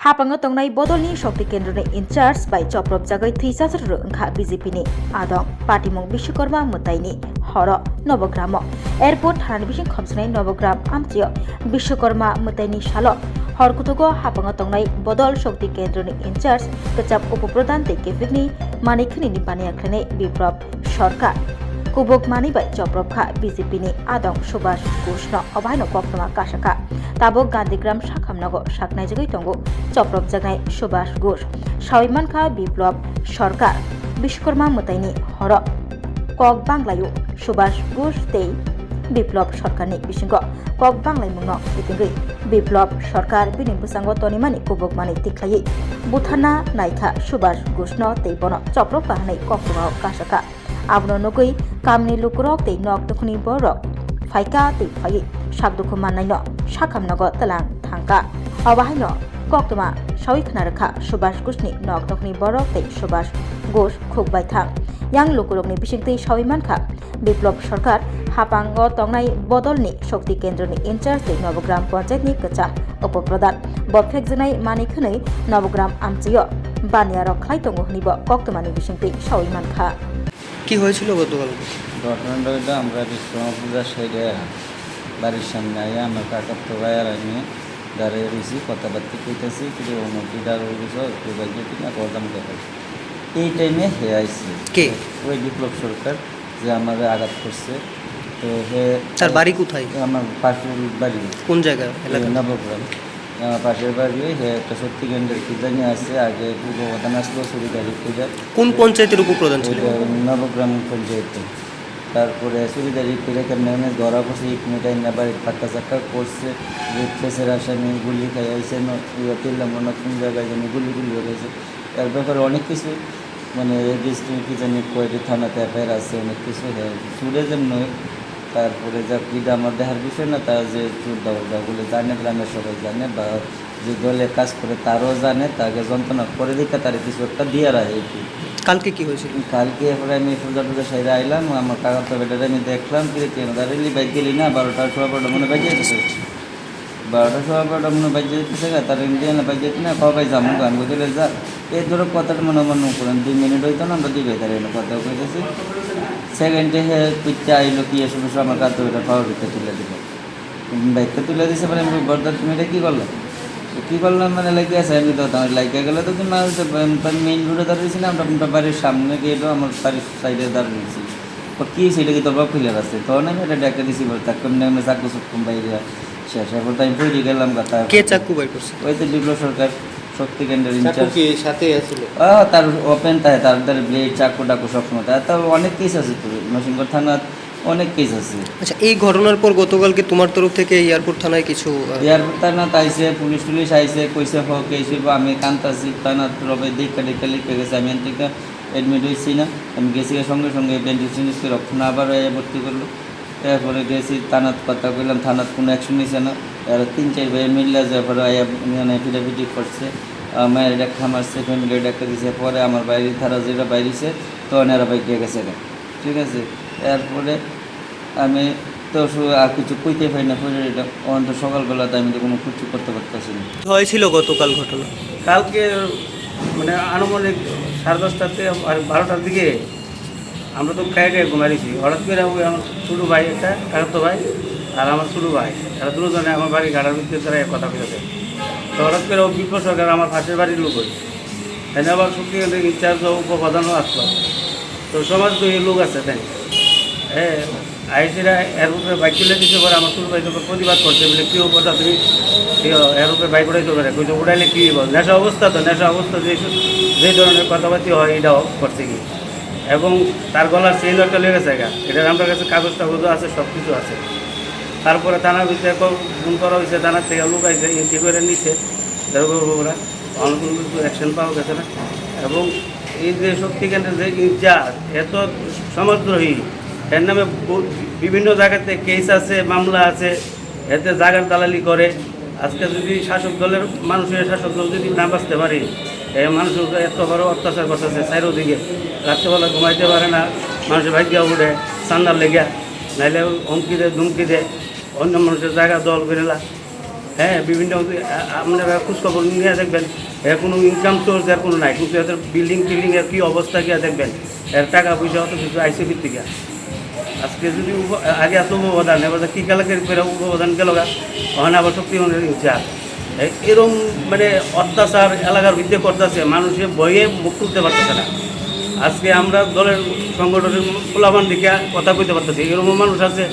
हापांगा तंगनाय बदलनि शक्ति केन्द्रनि in charge bye चप्रब जागै थैसासर ओंखा बीजेपीनि आदं पार्टीमुं विश्वकर्मा मुताइनि हर Nabagram airport थानानि बिसिं खमसनाय Nabagram आमचियो Vishwakarma मुताइनि साल हरकुथुगो हापांगा तंगनाय बदल शक्ति केन्द्रनि इनचार्ज कचाप उपप्रधान तेकेफिकनि मानिखनिनि बानियाख्लायनाय बिप्लब सरकार कुबुक मानिबाय चप्रबखा बीजेपीनि आदं सुभाष घोषनो अभायनो कक्तमा काशाखा ताबो गांधीग्राम शाखामनगो शाकनाय जगै तंगो चप्रब जागनाय सुभाष घोष साविमानखा बिप्लब सरकार विश्वकर्मा मुताइनि हर कक बांग्लायो सुभाष घोष तेई बिप्लब सरकारनि बिसिंगो कक बांग्लाय मुंनो इतिंगै बिप्लब सरकार बिनि बुसांगो तनिमानि कुबुक मानि तिख्लायै बुथाना नायखा सुभाष घोषनो तेई बनो चप्रब काहानै कक्तमा काशाखा आबनो नगै कामनि लुकुरक तेई नक दुखुनि बरक फाइका तेई फायै सागदुखु माननायनो शाखामनगो तलां थांका अबाहायनो कक्तमा साविखना रखा सुभाष घोषनि नक दुखुनि बरक तेई सुभाष घोष खुगबाय थां yang लुकुरकनि बिसिंतै साविमानखा बिप्लब सरकार हापांग तंगनाय बदलनि शक्ति केन्द्रनि इनचार्ज तेई नवग्राम पंचायतनि कचाम उपप्रधान बफेकजनाय मानिखनै नवग्राम आमचियो बानिया रखलाय तंगो हनिबो कक्तमानि बिसिंतै साविमानखा কি হয়েছিল গতকাল? ঘটনাটা হইলো আমরা বিশ্বকর্মা পূজার সাইডে বাড়ির সামনে আইয়া আমার কাকাতো ভাই আর আমি দাঁড়িয়ে রয়েছি কথাবার্তা কইতেছি কিন্তু অনুমতিটা রয়ে গেছে একটু বাজে কিনা করতাম কথা এই টাইমে হে আইসি কে? ওই বিপ্লব সরকার যে আমাদের আঘাত করছে তো হে তার বাড়ি কোথায়? আমার পাশের বাড়ি কোন জায়গা এলাকা? নবগ্রাম আমার পাশের বাড়ি হে একটা সত্যি কেন্দ্রের পূজা নিয়ে আসছে আগে পূর্বপ্রধান আসলো চুরিদারি পূজা কোন পঞ্চায়েতের উপপ্রধান ছিল? নবগ্রাম পঞ্চায়েতে তারপরে চুরিদারি করে কেমন ধরা পড়ছে ইট মিটাই না বাড়ির ফাঁকা চাক্কা করছে ফেসের আসামি গুলি খাই আইসে পেলাম না কোন জায়গায় জানি গুলি হয়েছে এর ব্যাপারে অনেক কিছু মানে ডিস্ট্রিক্ট কি জানি কয়েকটি থানাতে এফআইআর আছে অনেক কিছু চুরে যেমন তারপরে যা কিটা আমার দেখার বিষয় না তার যে চুর দাওয়া বলে জানে গ্রামের সবাই জানে বা যে দলে কাজ করে তারও জানে তাকে যন্ত্রণা করে দিতে তার কিছু একটা দিয়ে রাখে কালকে কি হয়েছিল? কালকে এরপরে আমি পূজা সাইডে আইলাম আমার কাকাতো বেটারে আমি দেখলাম কিরে দাঁড়িয়ে বাইক গেলি না 12টার সময় মনে বাইক যেতেছে 12টার সময় মনে বাইক যেতেছে তার ইন্ডিয়া না বাইক যেতে না কবাই যাবো গান বুঝলে যা এই ধরো কথাটা মনে করেন 2 মিনিট হইতো না আমরা 2 বেতারে কথা কইতেছি সেকেন্ডে হে পিঠে আইলো কি এসব আমার কাকাতো বেটা পাওয়ার ভিতরে তুলে দিল বাইকটা তুলে দিয়েছে মানে আমি বর্দার তুমি এটা কী করলাম কী করলাম মানে লাগে আছে আমি তো আমার লাইকে গেলে তো তুমি মেইন রোডে দাঁড়িয়েছি না আমরা বাড়ির সামনে গিয়ে আমার বাড়ির সাইডে দাঁড়িয়েছি তো কী সেটা কি তোর বাপ ক্লিয়ার আছে তখন আমি এটা ডেকে দিছি বলে তাকে আমি চাকু চুকুম বাইরে শেষ এরপর তো আমি পড়ে গেলাম কথা কে চাকু বাই করছে? ওই তো বিপ্লব সরকার শক্তি কেন্দ্রের ইনচার্জ সাথে আছিল? তার ওপেন তাই তার ব্লেড চাকু ডাকু সবসময় তার অনেক কেস আছে তো নরসিংগড় থানার অনেক কেস আছে। আচ্ছা, এই ঘটনার পর গতকালকে তোমার তরফ থেকে এয়ারপোর্ট থানায় কিছু? এয়ারপোর্ট থানা আইসে পুলিশ আইসে কইসে হোক এইসব আমি কান্তাছি থানা রবে দেখা লিখে গেছে আমি থেকে অ্যাডমিট হয়েছি না আমি গেছি সঙ্গে সঙ্গে ব্যান্ডেজ করে রক্ষণ আবার ভর্তি করলো তারপরে গেছি থানাত কথা কইলাম থানাত কোনো অ্যাকশন নিছে না আর 3-4 ভাই মিললে যাওয়ার পরে এফিডেভিটি করছে মায়ের ডাক্তার মারছে ফ্যামিলির ডাক্তার দিছে পরে আমার বাইরে থানা যেটা বাইরেছে তখন এরা বাইক দিয়ে গেছে ঠিক আছে এরপরে আমি তো আর কিছু কইতে পারি না এটা অন্ত সকালবেলাতে আমি তো কোনো কিছু করতে পারতেছি না। হয়েছিল গতকাল ঘটনা? কালকে মানে আনুমানিক 10:30 আর 12টার দিকে আমরা তো খাইয়ে ঘুমাইছি হঠাৎ করে ওই আমার ছোটো ভাই একটা কাকাতো ভাই আর আমার ছোটো ভাই এরা দুজনে আমার বাড়ি গাড়ার ভিতরে তারা কথা বলেছে তো হঠাৎ করে ও বিপ্লব সরকার আমার পাশের বাড়ির লোক হই তাই আবার শক্তি ইনচার্জ উপপ্রধানও আসলো তো সমাজ তো এই লোক আছে তাই হ্যাঁ আইসিরা এর উপরে বাইক তুলে দিতে পারে আমার ছোটো ভাই তোকে প্রতিবাদ করছে বলে কী কথা তুমি এর উপরে বাইক উড়াইতে পারে কই উড়াইলে কী বল নেশা অবস্থা যে ধরনের কথাবার্তা হয় এটাও করছে কি এবং তার গলার চেইন একটা লেগে জায়গা এটার আমার কাছে কাগজ টাগজও আছে সব কিছু আছে তারপরে থানার ভিতরে ফোন করা হয়েছে থানার থেকে লোক আইসে এন্ট্রি করে নিচ্ছে ওরা অনেক কিছু অ্যাকশন পাওয়া গেছে না এবং এই যে শক্তি কেন্দ্রের যে ইনচার্জ এত সমাজদ্রোহী এর নামে বিভিন্ন জায়গাতে কেস আছে মামলা আছে এতে জায়গার দালালি করে আজকে যদি শাসক দলের শাসক দল যদি না বাঁচতে পারে এই মানুষের এত বড় অত্যাচার করতেছে চারিদিকে রাত্রেবেলা ঘুমাইতে পারে না মানুষের ভাগ্য উঠে চান্দার লেগে নাইলে হুমকি দেয় ধুমকি দেয় অন্য মানুষের জায়গা দল বেরেলা হ্যাঁ বিভিন্ন আপনারা খোঁজখবর নিয়ে দেখবেন এর কোনো ইনকাম সোর্স এর কোনো নাই, কিন্তু এদের বিল্ডিং টিল্ডিং এর কী অবস্থা গিয়া দেখবেন এর টাকা পয়সা অত কিছু আইসিবির থেকে। আজকে যদি আগে আসলো উপপ্রধান, এবার কী কালাকের করে উপপ্রধান গেল গা, ওখানে আবার শক্তিগণের ইনচার্জ। এরম মানে অত্যাচার এলাকার ভিত্তি করতেছে, মানুষের ভয়ে মুখ তুলতে পারতেছে না। আজকে আমরা দলের সংগঠনের পোলাপান দিকে কথা কইতে পারতেছি, এরকম মানুষ আছে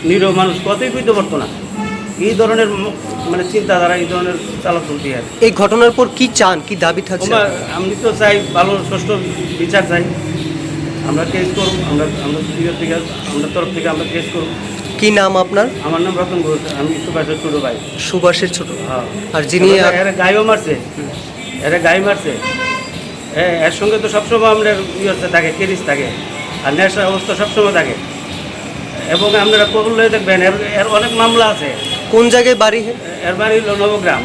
নিরীহ মানুষ কথাই কইতে পারতো না। এই ধরনের মানে চিন্তাধারা, এই ধরনের চালাচলতি আর এই ঘটনার পর কি চান, কি দাবি থাকছে? আমি তো চাই ভালো সুষ্ঠু বিচার চাই। আমরা কেস করব, আমরা তরফ থেকে আমরা কেস করব। কি নাম আপনার? আমার নাম রতন ঘোষ, আমি সুভাষের ছোটো ভাই। সুভাষের ছোট? হ্যাঁ। আর যিনি এরা গাইও মারছে, এর সঙ্গে তো সবসময় আমরা ইয়ে থাকে, কেরিস থাকে, আর নেশার অবস্থা সবসময় থাকে। এবং আপনারা করলে দেখবেন এর অনেক মামলা আছে। কোন জায়গায় বাড়ি? এর বাড়ি হলো নবগ্রাম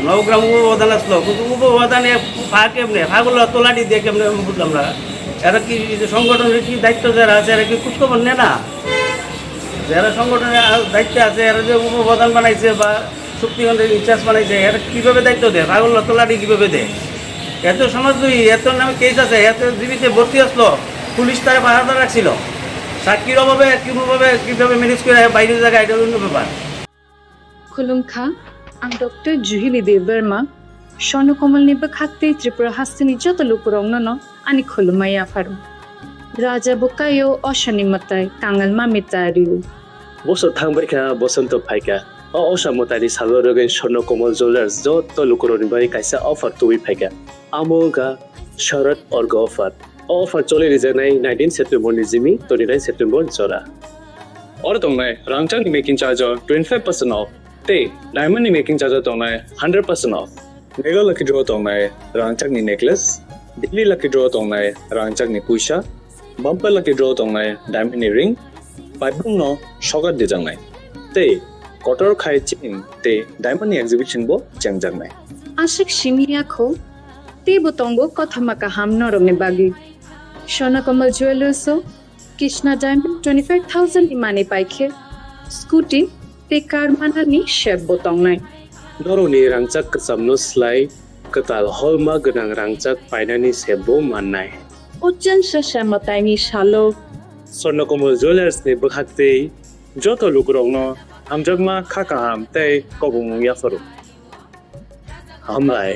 উপপ্রধান আসলো, কিন্তু উপপ্রধানে ফা কেমনে ফাগুলো তোলাটি দিয়ে কেমনে বুঝলাম না। এরা কি সংগঠনের কি দায়িত্ব যারা আছে এরা কি খোঁজখবর নেয় না? যারা সংগঠনের দায়িত্বে আছে এরা যে উপপ্রধান বানাইছে বা শক্তিগণের ইনচার্জ বানাইছে, এরা কীভাবে দায়িত্ব দেয়? ফাগুলো তোলাটি কীভাবে দেয়? এত সমাজদ্রোহী, এত নামে কেস আছে, এত জীবিতে ভর্তি আসলো, পুলিশ তারা পাহাড় রাখছিল, সাক্ষীর অভাবে কীভাবে ম্যানেজ করে বাইরের জায়গায়, এটা অন্য ব্যাপার। Khulumkha, ang Dr. Juhili Deverma, Shonokomal ni Bakakte Tripura Hastini Jotolukurong no, ani Khulumaya Faru. Raja Bukayo Oshani Matai, Kangal Mamitariu. বছর থাংবাই খা বসন্ত ফাইকা অসামতারি সাগরগেন স্বর্ণকমল জুয়েলার্স যত লুকুরনি বাই কাইসা অফার তুই ফাইকা আমোগা শরৎ অর্গ অফার চলে রিজানাই 19 সেপ্টেম্বর নিজিমি 29 সেপ্টেম্বর জরা और तंगनाय रांगचांग मेकिंग चार्ज 25% ऑफ ते डायमंड मेकिंग चार्ज तंगनाय 100% ऑफ मेगा लकी ड्रॉ तंगनाय रांगचांग नि नेकलेस दिल्ली लकी ड्रॉ तंगनाय रांगचांग नि कुइशा बम्पर लकी ड्रॉ तंगनाय डायमंड नि रिंग पाइपुंग नो शॉगर दे जांगनाय ते कटर खाय चिन ते डायमंड एग्जीबिशन बो चंगजांगनाय Ashik Shimiya Kho, Te Botongo Kotamaka Hamnorone Bagi. Shonokomal Jewelers, Krishna Diamond 25,000 Imani Paike, Scooty, Te Karmanani Shep Botongnai. नरनि रांचाक सामनो स्लाइ कताल हलमा गनां रांचाक फाइनानि सेबो माननाय Ujan Shashamataini Shalo, स्वर्णकमल ज्वेलर्स नि बखाते जतो लुकुरंगनो हामजगमा खाका हाम तै कबुंग याफरो हामलाय